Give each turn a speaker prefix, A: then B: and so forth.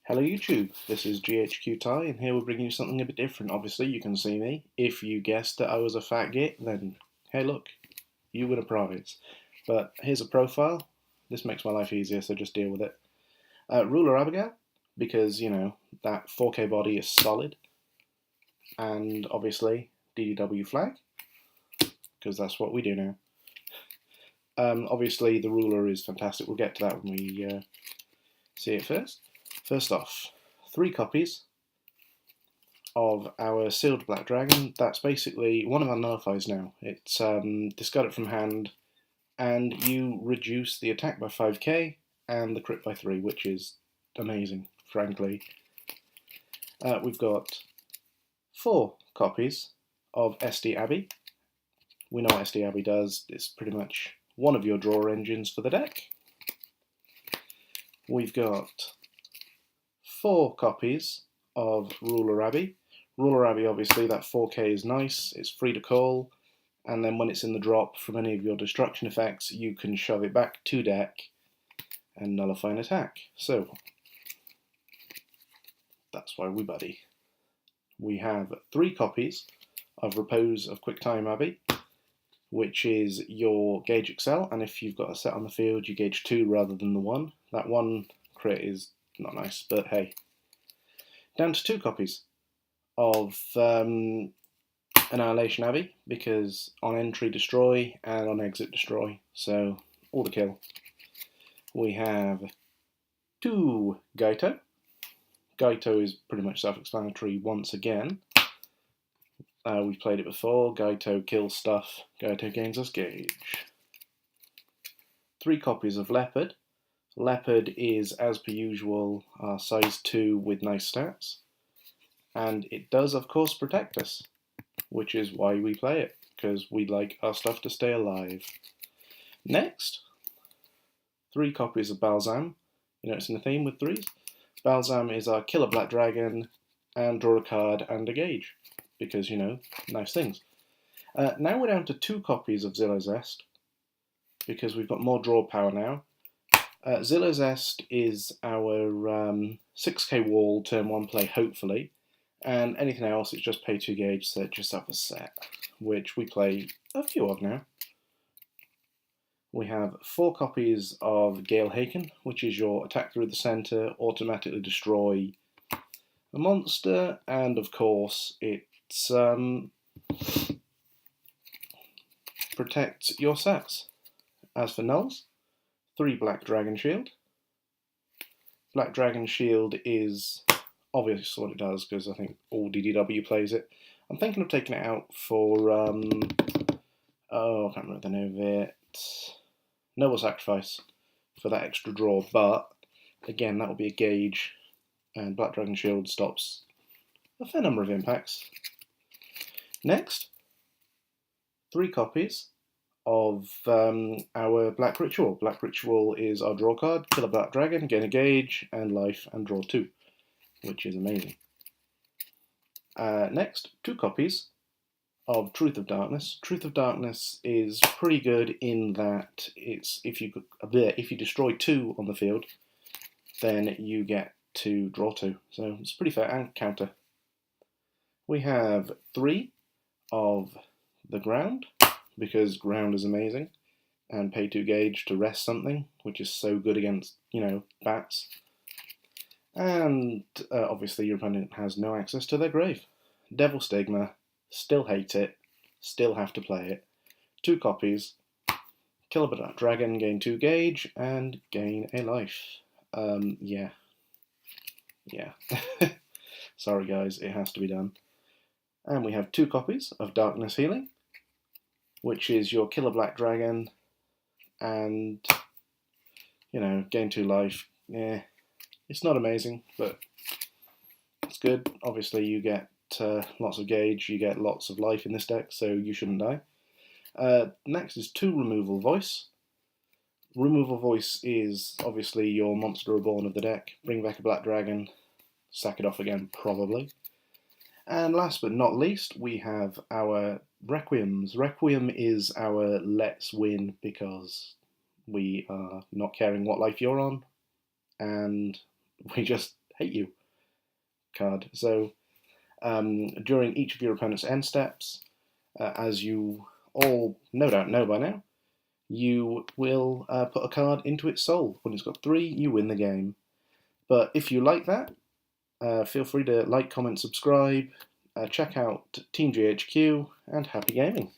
A: Hello YouTube, this is GHQ Ty, and here we're bringing you something a bit different. Obviously, you can see me. If you guessed that I was a fat git, then hey look, you win a prize. But here's a profile. This makes my life easier, so just deal with it. Ruler Abigail, because, that 4K body is solid. And obviously, DDW flag, because that's what we do now. Obviously, the ruler is fantastic. We'll get to that when we see it first. First off, 3 copies of our Sealed Black Dragon. That's basically one of our nullifiers now. It's discard it from hand, and you reduce the attack by 5k and the crit by 3, which is amazing, frankly. We've got 4 copies of SD Abbey. We know what SD Abbey does. It's pretty much one of your draw engines for the deck. We've got 4 copies of Ruler Abbey. Ruler Abbey, obviously, that 4k is nice, it's free to call, and then when it's in the drop from any of your destruction effects, you can shove it back to deck and nullify an attack. So, that's why we buddy. We have 3 copies of Repose of Quicktime Abbey, which is your Gauge Excel, and if you've got a set on the field, you gauge 2 rather than the 1. That 1 crit is not nice, but hey. Down to 2 copies of Annihilation Abbey, because on entry destroy and on exit destroy, so all the kill. We have 2 Gaito. Gaito is pretty much self-explanatory once again. We've played it before. Gaito kills stuff, Gaito gains us gauge. 3 copies of Leopard. Leopard is, as per usual, size 2 with nice stats. And it does, of course, protect us, which is why we play it, because we like our stuff to stay alive. Next, 3 copies of Balsam. You know, it's in the theme with 3s. Balsam is our Killer Black Dragon, and draw a card and a gauge, because, nice things. Now we're down to 2 copies of Zillow Zest, because we've got more draw power now. Zillow Zest is our 6k wall, turn 1 play, hopefully. And anything else, it's just pay 2 gauge, set yourself a set, which we play a few of now. We have 4 copies of Gale Haken, which is your attack through the centre, automatically destroy a monster, and of course it's protects your sets. As for nulls, 3 Black Dragon Shield. Black Dragon Shield is obvious what it does, because I think all DDW plays it. I'm thinking of taking it out for, I can't remember the name of it, Noble Sacrifice, for that extra draw, but again, that will be a gauge, and Black Dragon Shield stops a fair number of impacts. Next, 3 copies of our Black Ritual. Black Ritual is our draw card, kill a Black Dragon, gain a gauge, and life, and draw 2. Which is amazing. Next, 2 copies of Truth of Darkness. Truth of Darkness is pretty good in that it's if you destroy 2 on the field, then you get to draw 2. So it's pretty fair, and counter. We have 3 of the Ground, because Ground is amazing, and pay 2 gauge to rest something, which is so good against, bats. And obviously your opponent has no access to their grave. Devil Stigma, still hate it, still have to play it. 2 copies, kill a Black Dragon, gain 2 gauge, and gain a life. Yeah. Sorry guys, it has to be done. And we have 2 copies of Darkness Healing, which is your Killer Black Dragon, and, gain 2 life. Yeah. It's not amazing, but it's good. Obviously, you get lots of gauge, you get lots of life in this deck, so you shouldn't die. Next is 2 Removal Voice. Removal Voice is obviously your Monster Reborn of the deck. Bring back a Black Dragon, sack it off again, probably. And last but not least, we have our Requiems. Requiem is our let's win, because we are not caring what life you're on, and we just hate you card. So during each of your opponent's end steps, as you all no doubt know by now, you will put a card into its soul. When it's got 3, you win the game. But if you like that, feel free to like, comment, subscribe, check out Team GHQ, and happy gaming.